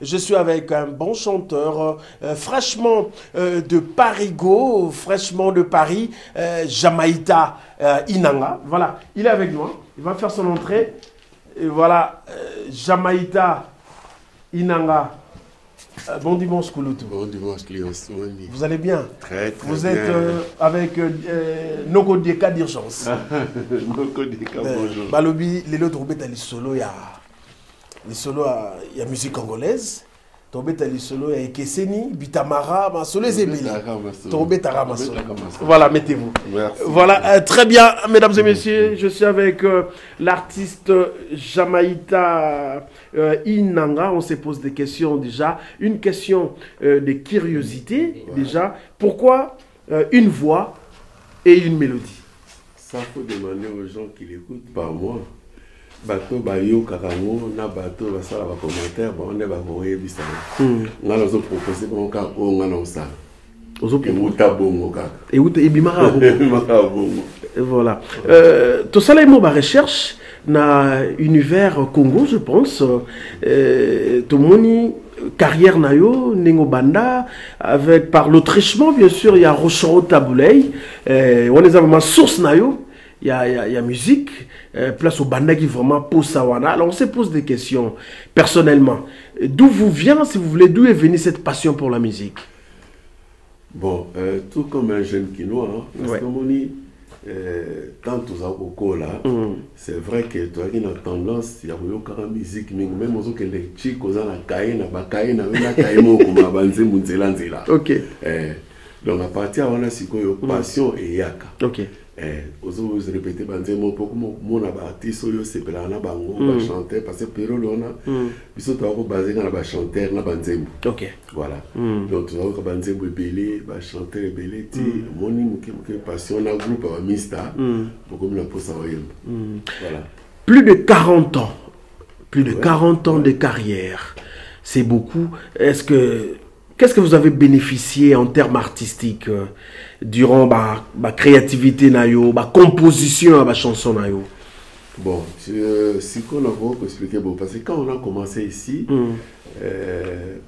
je suis avec un bon chanteur, fraîchement de Parigo, fraîchement de Paris, Jamaïta Inanga. Voilà, il est avec nous, hein. Il va faire son entrée. Et voilà, Jamaïta Inanga. Bon dimanche, Kouloutou. Bon dimanche, Cléos. Vous allez bien? Très, très Vous bien. êtes avec Noko Deka d'urgence. Noko Deka, bonjour. Balobi, les autres, les solos, il y a musique congolaise. Les solos, il y a Ekeseni, Bitamara, Masolo, Zébeli. Voilà, mettez-vous. Merci. Voilà, très bien, mesdames et messieurs, je suis avec l'artiste Jamaïta Inanga. On se pose des questions déjà. Une question de curiosité, déjà. Pourquoi une voix et une mélodie? Ça faut demander aux gens qui l'écoutent, pas moi. Bateau bayo kakango na bateau basala ba commentaire ba on est ba koye bisana nga nazo proposer bon ka o nga na ça ozo muta bongo ka et où et bimara bongo et voilà tout ça là mo ba recherche na univers Congo je pense tout moni carrière nayo nengo banda avec par l'autrichement bien sûr il y a Rochero Tabouley on les a vraiment source nayo. Il y a musique, place au banda qui vraiment pose ça. Alors on se pose des questions personnellement. D'où vous vient, si vous voulez, d'où est venue cette passion pour la musique? Bon, tout comme un jeune Kinois, hein, parce que moni, tant tous à beaucoup là, c'est vrai que tu as une tendance, il y a eu la musique, même aux que les chicos ont la caïne, la caïne, la caïne, comme la banze munzelanzela. Ok. Donc à partir de là, c'est quoi passion et yaka. Ok. Vous répétez banzemo pour mon artiste c'est pelana bango ba chanter parce que pero lona biso to ko basé na ba chanteur na banzemo. OK. Voilà. Donc tu vas banzemo belé ba chanter belé ti moni muke passion na groupe ba mista beaucoup na posa wayem. Voilà. Plus de 40 ans. Plus de 40 ans de carrière. C'est beaucoup. Qu'est-ce que vous avez bénéficié en termes artistiques durant ma créativité nayo, ma composition à ma chanson nayo? Bon, si qu'on a beaucoup expliqué, bon, parce que quand on a commencé ici,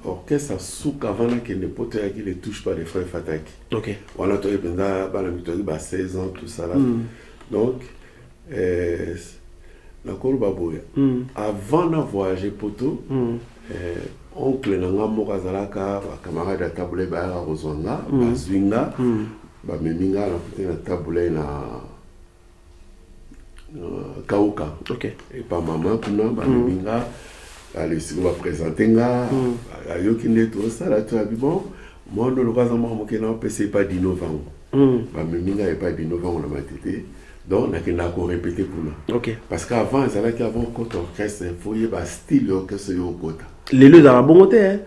orchestre souk avant qu'il ne peut pas qu'il ne touche pas les frères Fataki. Ok. On a trouvé pendant 16 ans, tout ça là. Donc, la Kolobaboya. Avant de voyager poto, oncle nanga mokazalaka ba camarade à tabule ba rozonga ba zwinga ba meminga na puté na tabule na kauka. OK. Et pas maman kuna ba meminga allez si on va présenter nga ayo kinde tout ça là tu as vu bon moi no lokaza mo mokena pese pas d'innovant ba meminga et pas d'innovant on a matété donc on a répété pour nous. OK. Parce qu'avant ils avaient qu'avant côté orchestre il faut y ba style orchestre yo kota. Les deux dans la bonne côté, hein?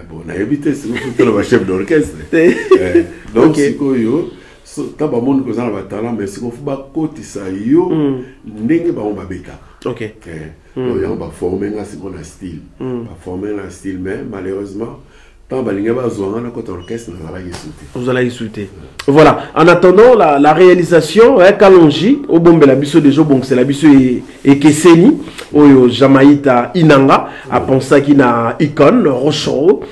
Bon, on a évité, c'est le chef d'orchestre. Donc, si vous avez un talent, mais si vous avez un côté, vous avez un béca. Ok. Donc, on va former un style. On va former un style, mais malheureusement, vous allez insulter. Voilà. En attendant la réalisation, Kalonji, au bombe la biso de Jobong, c'est la biso et Keseni, au Jamaïta Inanga, à penser qu'il a icône, Rochero,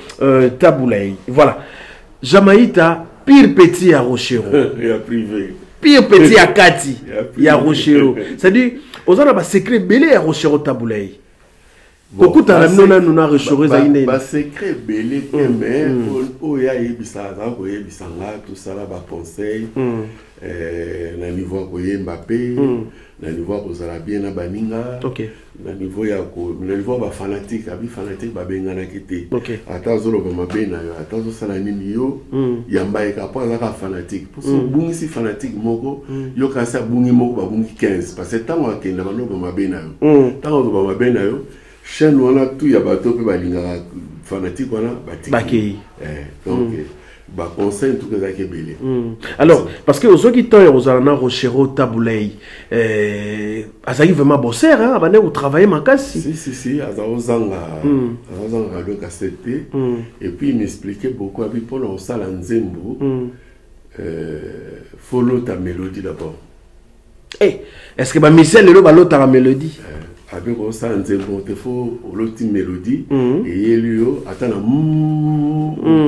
Tabouley. Voilà. Jamaïta, pire petit à Rochero. Il y a privé. Pire petit à Kati, il y a Rochero. C'est-à-dire, aux gens a secret belé à Rochero Tabouley. Beaucoup de gens nous ont recherché ça. Bah secret belé mais au ya ibisa za ko ibisa nga tout ça là ba conseil na niveau ko Mbappé na niveau ko zala bien na baninga na niveau ya ko na niveau ba fanatique abi fanatique ba benga na kité atazo lo ba mabena yo atazo sala nini yo yamba ka pa za ka fanatique pour so bungi si fanatique moko yo ka sa bungi moko ba bungi 15 parce que tant wa kenda ba no ba mabena yo tant ba mabena yo chaîne on a tout ya bato pe balinga fanatique on a baki donc ba conseil tout que ça qui belé. Alors parce que aux qui temps aux alana Rochero Tabouley azaki vraiment bosser hein abane ou travailler makasi. Si azao zanga le cassette et puis il m'expliquait beaucoup abi pour on sala nzembo follow ta mélodie d'abord. Est-ce que ba Michel le balo ta mélodie? avec ça un tempo te faut l'autre mélodie et lui attend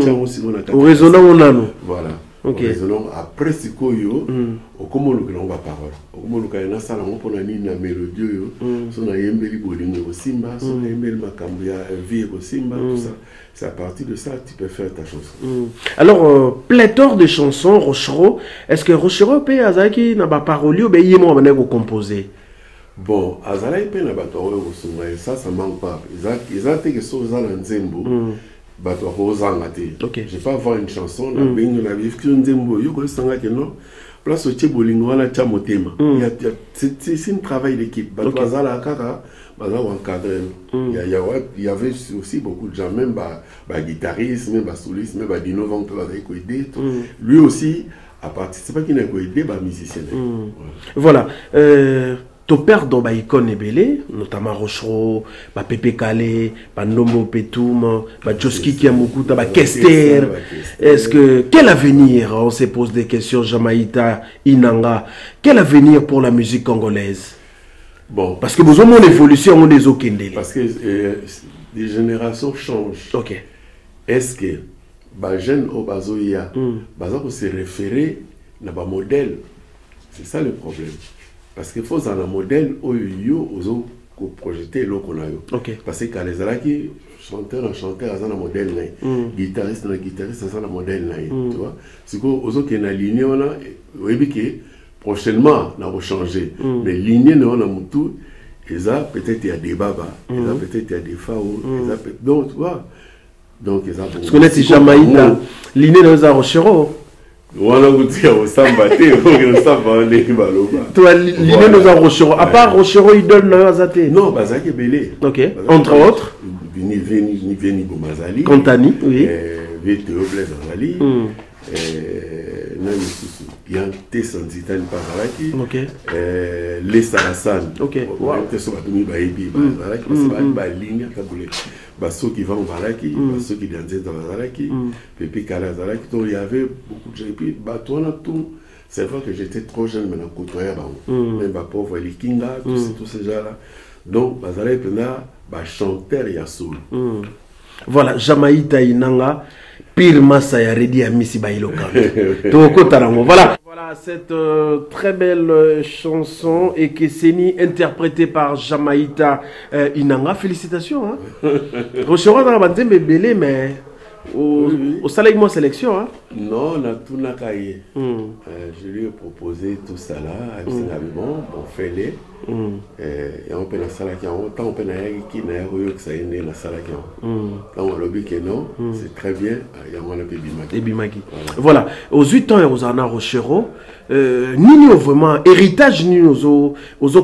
tiens aussi on a au résonant on a nous voilà ok résonant après c'est quoi yo au comment le grand parole au comment le kana ça on pour la na mélodie yo so na yembeli bolingo simba so na yembeli makambo ya vie ko simba tout ça c'est à partir de ça que tu peux faire ta chanson. Alors pléthore de chansons Rochereau, est-ce que Rochereau peut azaki na ba parole ou bien yemo va composer? Bon, azala ipe na bato oyo kosunga ça manque pas. Ils ont que so za na nzembo. Bato ko zanga te. Je vais pas avoir une chanson na bengo na vivre nzembo yo ko sanga que non. Place au bolingo wana cha motema. C'est un travail d'équipe. Bato azala kaka baza encadrer. Il y avait aussi beaucoup de gens même ba guitaristes, même ba solistes, même ba innovants qui avaient aider. Lui aussi a participé qui n'a aidé ba musicien. Voilà. Ton père dans icône ebele, notamment Rochereau, Pépé Calais, Nomo Petoum, Joski Kiamukuta, Kester. Est-ce que quel avenir? On se pose des questions. Jamaïta Inanga, quel avenir pour la musique congolaise? Bon, parce que vous avez une évolution, on des okendele. Parce que les générations changent. Ok. Est-ce que les jeunes au bazoya, bazo se référer na ba modèle? C'est ça le problème. Parce qu'il faut un modèle où yo ozo ko projeter lo konayo. Parce que quand les alaki chanteur un modèle guitariste un modèle tu vois. C'est que ozo qui na ligne on a oui prochainement na va changer. Mais ligne on a mutu eza peut-être il y a des baba, eza peut-être il y a des fao, eza donc tu vois. Donc eza parce que est Jamaïta ligne dans un Rochereau. Voilà, vous dites, au samba, au samba, les baloba. Toi, l'idée nous a Rochereau. À part Rochereau, il donne à Zate. Non, Bazaki Belé. Ok. Entre autres. Veni Bomazali. Contani, oui. Vétéo Blaise Azali. Yante Sanzitani Pazalaki. Ok. Les Sarassan. Ok. Wow. Basso qui va en Valaki, Basso qui dansait dans Valaki, Pépé Kalazalaki, il y avait beaucoup de gens. Et puis, tout. C'est vrai que j'étais trop jeune, mais on côtoyait, même ma pauvre Likinga, tous ces gens-là. Donc, Bazalaki, chanteur et soul. Voilà, Jamaïta Inanga, pire massa ya redi à Missy Bailoka. Voilà. Voilà cette très belle chanson et Kesseni interprétée par Jamaïta Inanga. Félicitations. Hein. Rochereau dans la bande belé, mais au salaire de sélection. Hein. Non, on a tout nakaye. Je lui ai proposé tout ça là. Elle s'est dit bon, fait-les. Et on peut la salle qui on peut la qui n'a rien que ça est né la salle qui on le dit que non c'est très bien il y a moins de bimaki voilà aux 8 ans et aux années Rochereau ni vraiment héritage ni aux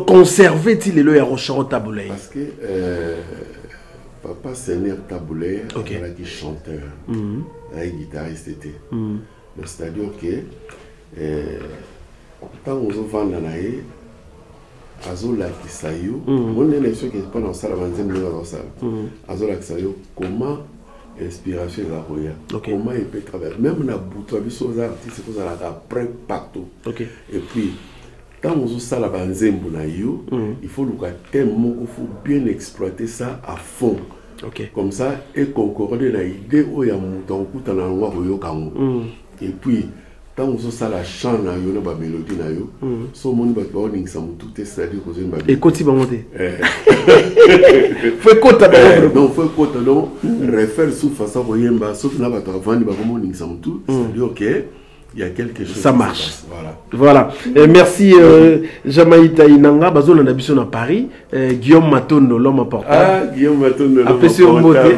conserver il est le Rochereau taboulé parce que papa c'est né taboulé il a qui chanteur il guitariste était c'est-à-dire que tant aux enfants d'anaï Azola Kisayo, on est sûr que pas dans ça la vanzème de la salle. Azola Kisayo, comment l'inspiration est roya, comment il peut travailler, même na bouton avec aux artistes, c'est ça après partout. Et puis quand on usa la vanzème na yo, il faut le thème, il faut bien exploiter ça à fond. Comme ça et concorder la idée où il y a mouton couta na ngwa royo kango. Et puis quand on usa la chant na yo na ba mélodie na yo, so mon ba ko ning sam tout est c'est-à-dire que ba et quand il va monter. Faut kota ba donc faut kota donc refaire sous façon royemba sauf na ba vendre ba ko ning sam tout, c'est-à-dire OK. Il y a quelque chose. Ça marche. Voilà. Merci Jamaïta Inanga. Bazol a habité à Paris. Guillaume Matondo, l'homme portable. Ah, Guillaume Matondo, l'homme portable.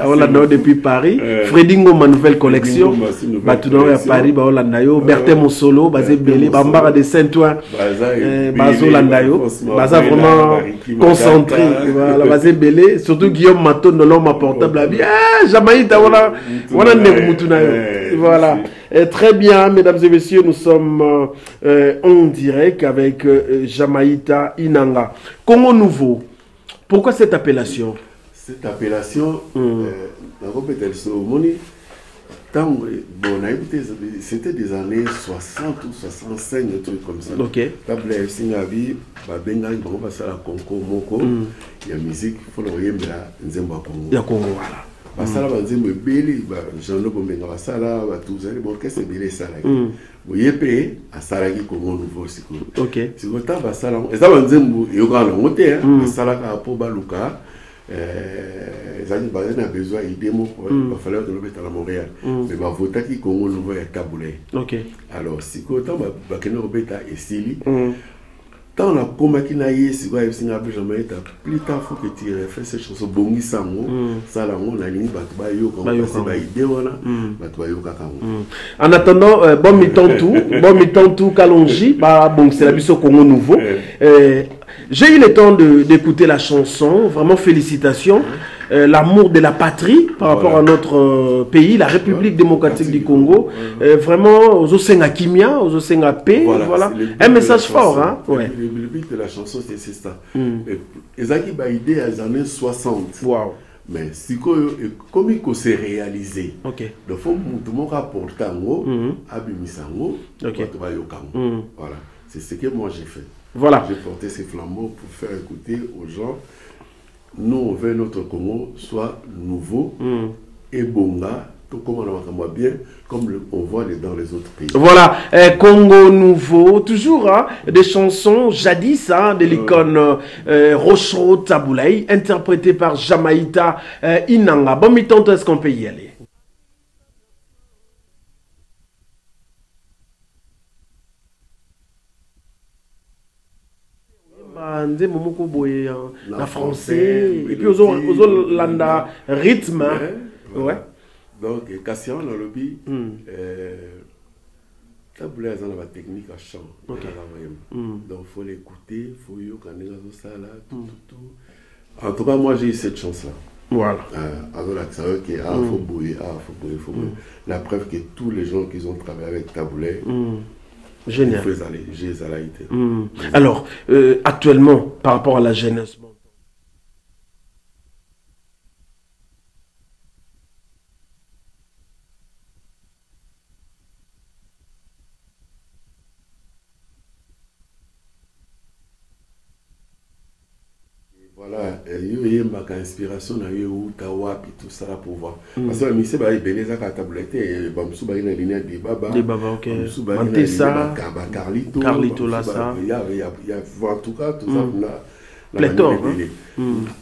On depuis Paris. Fredingo, ma nouvelle collection. Matondo à Paris. Baolandayo. Berthe Moussolo. Bazé Belé. Bambara de Saint-Ouen. Bazolandayo. Baza vraiment concentré. Voilà. Bazé Belé. Surtout Guillaume Matondo, l'homme portable. Ah, Jamaïta, voilà. Voilà. Voilà. Très bien, mesdames et messieurs, nous sommes en direct avec Jamaïta Inanga. Congo Nouveau, pourquoi cette appellation? Cette appellation, Bon, c'était des années 60 ou 65, un truc comme ça. Ok. Table Singabi, Babenga, Bango Basala Kongo, Moko, il y a musique, il faut le regarder Nzemba Kongo. Il y a Congo, voilà. Basala Nzemba Beli, Jean-Luc Bomenga Basala, tout ça, bon, qu'est-ce que c'est Beli Salaki? Vous y êtes à Salaki Congo Nouveau, c'est cool. Ok. C'est quoi, Basala, et ça, Nzemba, il y a un monté, Salaka Pobaluka. Ils ont besoin d'idées, il va falloir que nous mettons à Montréal. Mais il va voter qui Congo Nouveau est taboulé. Ok. Alors, si vous avez un Sili, tant la coma qui n'a eu, si vous avez un jamais plus tard, il faut que tu refaises ces choses. Bongi Sango, Salango, la ligne, Batubayo, quand on va idée, Batubayo Kakango. En attendant, bon mi-temps tout, Kalonji, bon, c'est la mission Congo Nouveau. J'ai eu le temps d'écouter la chanson, vraiment félicitations. L'amour de la patrie par rapport à notre pays, la République démocratique du Congo. Vraiment, aux Osenga Kimia, aux Osenga P. Voilà. Un message fort. Hein? Ouais. Le but de la chanson, c'est ça. Ils ont eu idée à les années 60. Wow. Mais si comme il s'est réalisé, le fond, tout le monde rapporte à Abimisango, voilà. C'est ce que moi j'ai fait. Voilà. J'ai porté ces flambeaux pour faire écouter aux gens. Nous, on veut notre Congo soit nouveau et bonga, tout comme on voit bien, comme on voit dans les autres pays. Voilà, Congo nouveau, toujours hein, des chansons jadis hein, de l'icône Rochero Taboulaï, interprétée par Jamaïta Inanga. Bon, mi-temps, est-ce qu'on peut y aller? La français et puis aux landa rythme ouais donc Cassian dans le bi taboulé dans la technique à chant donc faut l'écouter faut y ça là tout en tout cas moi j'ai eu cette chance là voilà faut bouiller la preuve que tous les gens qui ont travaillé avec taboulé génial. Alors, actuellement, par rapport à la jeunesse, voilà, il y a une inspiration dans le Tawa et tout ça pour voir. Parce que la mission est beleza ka tablette, bamsou ba ina ligne de baba. De baba OK. Mantessa, Carlito là ça. Il y a en tout cas tout ça na pléthore.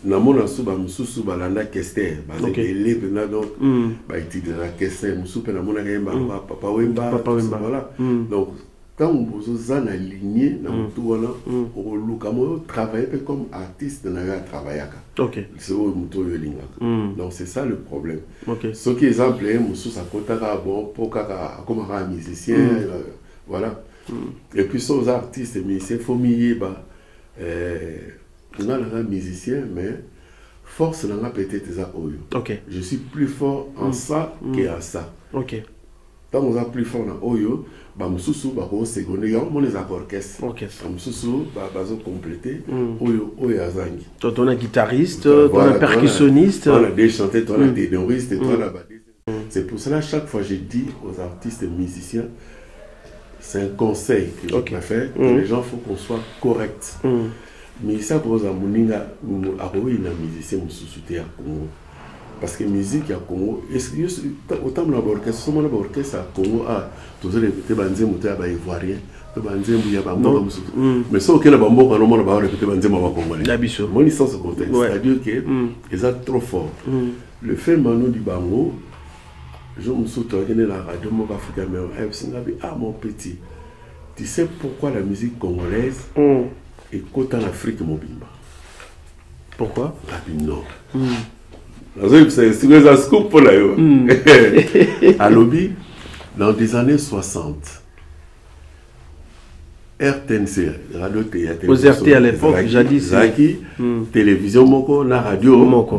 Na mona suba msusu balanda kester, ba zebele pena donc ba itide na kester msusu pena mona kemba papa wemba. Voilà. Donc quand vous êtes aligné dans tout voilà, on travaille comme artiste dans la travail. C'est où donc c'est ça le problème. Ce qui est exemple, Moussou ça compte bon pour comme un musicien, voilà. Et puis ces artistes et musiciens, faut mieux bah, on a un musicien mais force n'a peut-être ça oyo. Je suis plus fort en ça qu'en ça. Tant on a plus fort en oyo. Bamsusu bako seconde ya mon les orchestres bamsusu bazo compléter oyo azangi ton guitariste ton percussionniste on a des chanteurs ton a des ténoristes ton a c'est pour cela chaque fois je dis aux artistes et musiciens c'est un conseil que je préfère que les gens faut qu'on soit correct mais ça pose à moninga a na musicien mususu te ya Congo. Parce que la musique à Congo, autant de l'orchestre, l'orchestre à Congo, tous les banzés sont ivoiriens, mais ceux qui ont bambo, on va répéter banzés congolais. Mon licence au contexte, c'est-à-dire qu'ils sont trop forts. Le fait Manu du Bango, je me suis trouvé la radio africaine, mais mon petit, tu sais pourquoi la musique congolaise est cotée en Afrique mobile? Pourquoi? Non. C'est un scoop pour la à lobby, dans les années 60, RTNC, Radio Théâtre. Aux RT à l'époque, jadis. Zaki, télévision Moko, la radio Moko.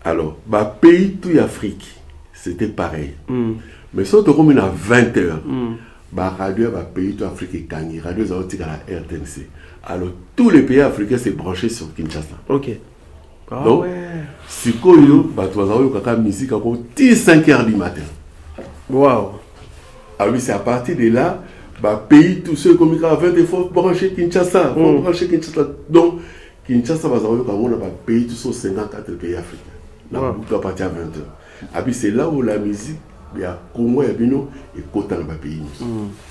Alors, bah, pays tout Afrique, c'était pareil. Mais surtout comme il y a 20 heures, bah, radio, bah, pays tout Afrique et Kangi, radio Zaotique à la RTNC. Alors, tous les pays africains s'est branché sur Kinshasa. Donc, si tu as une musique à 5 heures du matin. Waouh. Ah oui, c'est à partir de là, bah, pays, tous ceux comme il faut brancher Kinshasa. Faut brancher Kinshasa. Donc, Kinshasa, bah, pays, tous ceux 54 pays africains. La boucle à partir de 20 heures. Ah oui, c'est là où la musique, il y a Congo, il y a Bino, et Kota dans le pays.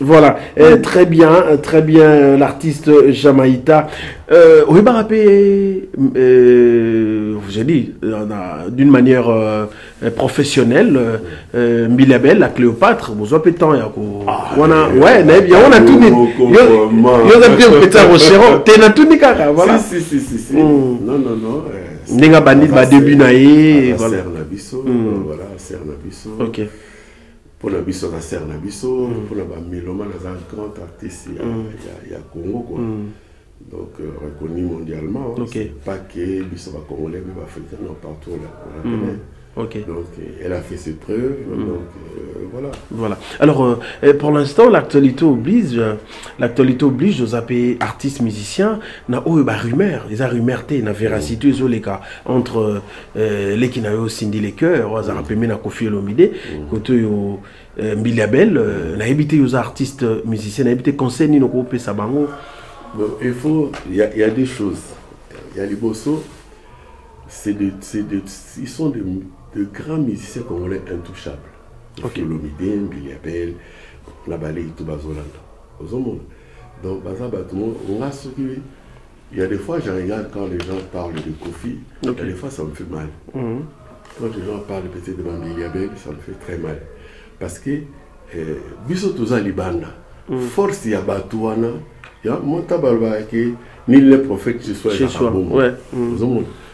Voilà, très bien, l'artiste Jamaïta. Oui, bah, rappelé, j'ai dit, d'une manière professionnelle, Milabel, la Cléopâtre, vous avez temps, ouais, on a tout dit. On a bien pété à Rocheron, t'es na tout dit, voilà. Si. Non. Nenga bandit, bah, début naïe, voilà. Voilà, Sernabiso. Ok. Pour la biso na serre na biso pour la miloma na un grand artiste il y a Congo quoi. Donc reconnu mondialement. Okay. Pas que biso va congolais mais africain non partout là. Okay. Donc elle a fait ses preuves donc voilà. Alors pour l'instant l'actualité oblige aux appels artistes musiciens na rumeur les rumeurs na véracité les cas entre les qui n'a Cindy les cœurs aux rappelé na Koffi Olomide côté Mbiliabel na évité aux artistes musiciens na évité conseil ni no ko pesa bango. Il y a des choses. Il y a les bossos ils sont de grands musiciens congolais intouchables. Okay. Olomide, Mbiliabel, la balaye tout bazolanda. Donc il y a des fois je regarde quand les gens parlent de Koffi, il y a des fois ça me fait mal. Quand les gens parlent peut-être de Mbiliabel, ça me fait très mal. Parce que biso toza libanda. Force ya batouana, ya montabalba ke ni le prophète chez soi chez soi. Ouais.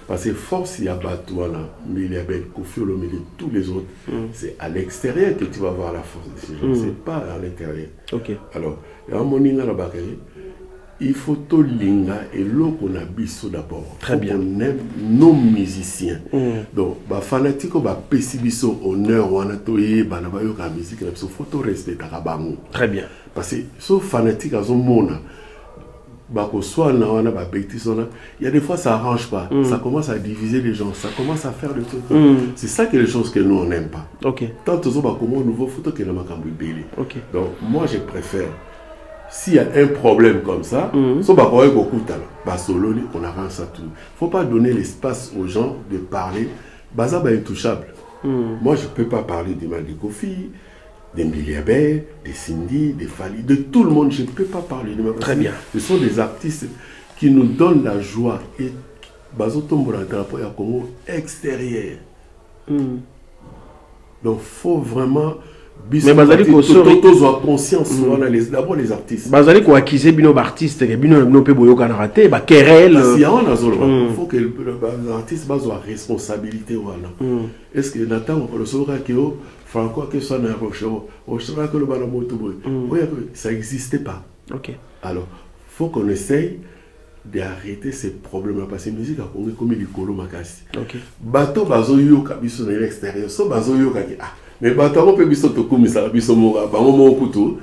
Parce que force ya batouana, Mbiliabel, Koffi Olomide, tous les autres, c'est à l'extérieur que tu vas voir la force de ces gens, c'est pas à l'intérieur. OK. Alors, il faut tout linga et l'eau qu'on a biso d'abord. Très bien. On aime nos musiciens. Donc, bah fanatique bah pessibiso honneur wana toye bah na ba yo ka musique na biso faut respecter kabango. Très bien. Parce que so fanatique azo mona bah ko soit na wana ba bêtisona, il y a des fois ça arrange pas. Ça commence à diviser les gens, ça commence à faire le truc. C'est ça que les choses que nous on n'aime pas. OK. Tant aux bah comment nouveau photo que na makambu belé. OK. Donc, moi je préfère s'il y a un problème comme ça, on avance à tout. Il ne faut pas donner l'espace aux gens de parler. Baza est intouchable. Moi, je ne peux pas parler du mal de Koffi, de Mbiliabel, de Cindy, de Fali, de tout le monde. Je ne peux pas parler du mal. Très bien. Ce sont des artistes qui nous donnent la joie. Et Bazo tombe dans drapeau à Congo extérieur. Donc, il faut vraiment. Mais Bazali ko conscience d'abord les artistes. Bazali ko accuser bino artiste que bino no pe boyo kana raté ba querelle. Il faut que l'artiste base la responsabilité voilà. Est-ce que Nathan le saura que Franco que ça n'a rocho, au sera que le bala moto boy. Ça n'existait pas. OK. Alors, faut qu'on essaye d'arrêter ces problèmes parce que la musique a comme du colo makasi. OK. Bato bazo yo kabiso na l'extérieur, so bazo yo ka mais bato peut biso to komisa biso mora ba mo kutu.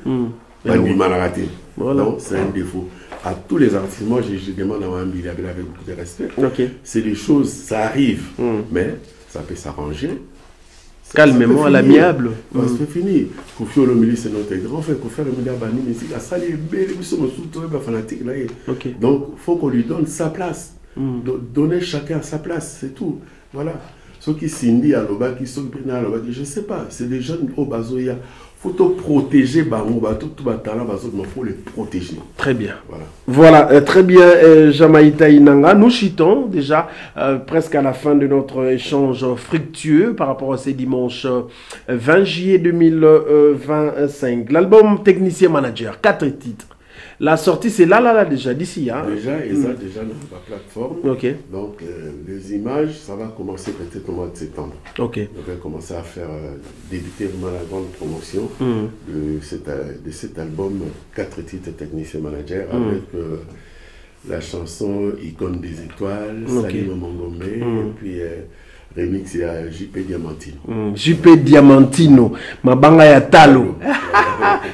Bandi malaraté. Donc c'est un défaut. À tous les artistes, moi je demande à Mbiliabel avec beaucoup de respect. OK. C'est des choses, ça arrive, mais ça peut s'arranger. Calmement, à l'amiable. C'est fini. Koffi Olomide, c'est notre grand frère. Koffi Olomide a banni, mais c'est la salle est belle, ils sont fanatiques là. Donc, il faut qu'on lui donne sa place. Donner chacun sa place, c'est tout. Voilà. Ceux qui Cindy à l'Oba, qui sont à l'Oba, je ne sais pas. C'est des jeunes au Bazoya. Il faut protéger Bango, tout Batala, il faut les protéger. Très bien. Voilà, très bien, Jamaïta Inanga. Nous chitons déjà presque à la fin de notre échange fructueux par rapport à ces dimanches 20 juillet 2025. L'album Technicien Manager, 4 titres. La sortie, c'est là déjà, d'ici. Hein? Déjà, et ça, déjà dans la plateforme. OK. Donc, les images, ça va commencer peut-être au mois de septembre. OK. On va commencer à faire, débuter vraiment la grande promotion de cet album, 4 titres Technicien Manager, avec la chanson Icône des étoiles, Salim Mongombe, et puis remix ya JP Diamantino. JP Diamantino, Mabanga ya Talo.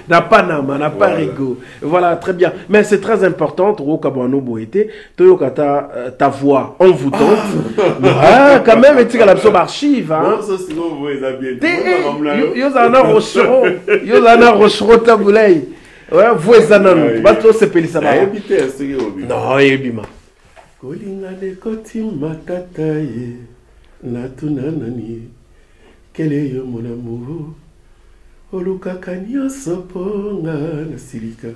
Na Panama, na Parigo. Voilà, très bien. Mais c'est très important, Toro Kabano Boete, Toyokata, ta voix envoûtante. Ah, quand même, et tu as l'absorbe archive. Hein. Ça, sinon, vous les avez bien. Yozana Rochero Taboulay. Ouais, vous les avez. Bato se pelisa ba. Non, ebima. Kolinga de koti matata ye. Natuna nani. Kele yo mon amour. Olukaka nyonso ponga na silika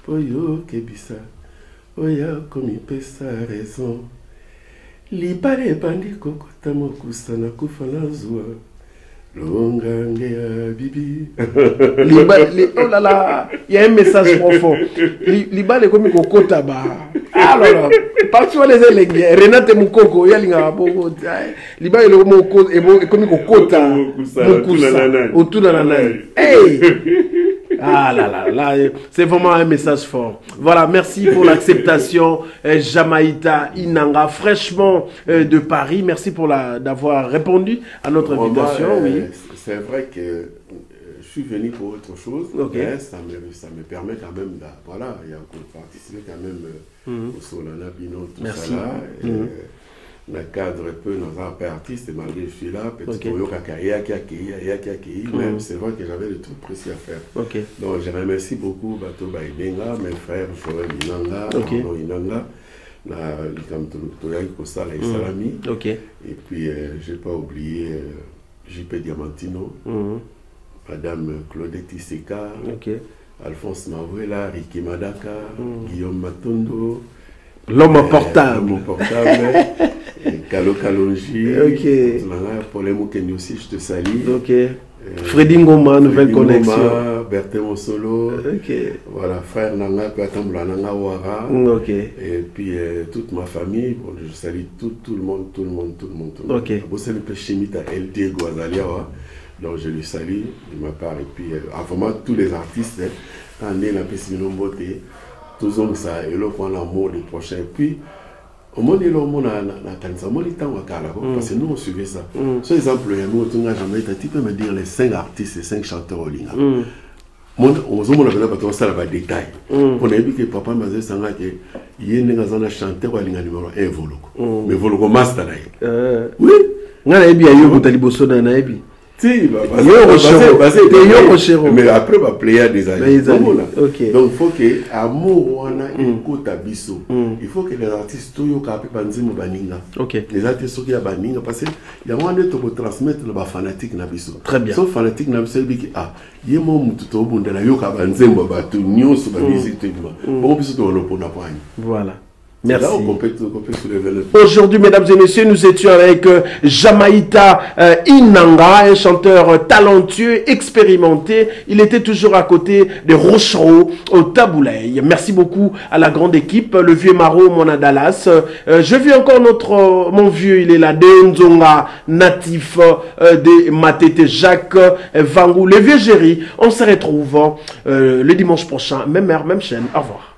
poyo kebisa oya komipesa raison libale bandi kokota mokusa na kufa na zwa longange ya bibi oh là là, il y a un message profond. Libale komi kokota ba alors parce que les élèves Renate Mukoko yalinga bongo libale le moko komi kokota mokusa otuna na nani. Hey. Ah là là, là c'est vraiment un message fort. Voilà, merci pour l'acceptation, Jamaïta Inanga, fraîchement de Paris. Merci pour d'avoir répondu à notre invitation. Oui. C'est vrai que je suis venu pour autre chose. Okay. Mais ça me permet quand même de, voilà, il y a participer quand même au Solana Bino, tout merci. Ça là. Dans le cadre un peu dans un peu artiste, et malgré je suis là, peut-être même c'est vrai que j'avais des trucs précis à faire. Okay. Donc je remercie beaucoup Bato Baïbenga, mes frères Joël Inanga, Arnaud Inanga, Salami. Okay. Et puis je n'ai pas oublié JP Diamantino, Madame Claudette Iseka, Alphonse Mavouela, Ricky Madaka, Guillaume Matondo. L'homme portable. L'homme portable. Kalo Kalonji. Ok. Pour les mots aussi, je te salue. Ok. Freddy Ngoma, nouvelle connexion. Berthe Mosolo. Ok. Voilà, frère Nanga, Katambla Nanga Wara. Ok. Et puis toute ma famille. Bon, je salue tout le monde. Ok. Bossé le Péchimita LD Guazaliawa. Donc je lui salue de ma part. Et puis, vraiment, tous les artistes, quand on est la Pessimino Beauté. Tous hommes ça et l'autre on a mot des prochains puis au monde est l'homme na kanisa moi les temps parce que nous on suivait ça par exemple nous on a jamais été tu peux me dire les 5 artistes et 5 chanteurs au linga moi on se montre là parce ça va détail on a vu que papa m'a dit ça que il y a un chanteur au linga numéro 1 voloko mais voloko master là oui ngana ebi ayo kutaliboso na ebi. Mais après, on va player des années. Okay. Donc, il faut que l'amour il faut que les artistes les artistes qui ont parce qu'il y a un de transmettre les fanatiques. Très bien. Sauf fanatiques, il y a un moment voilà. Merci. Là, aujourd'hui, mesdames et messieurs, nous étions avec Jamaïta Inanga, un chanteur talentueux, expérimenté. Il était toujours à côté de Rochero au Taboulay. Merci beaucoup à la grande équipe, le vieux Maro, Mona Dallas. Je vis encore mon vieux, il est là, Denzonga, natif de Matete Jacques Vangou, le vieux Géry. On se retrouve le dimanche prochain, même heure, même chaîne. Au revoir.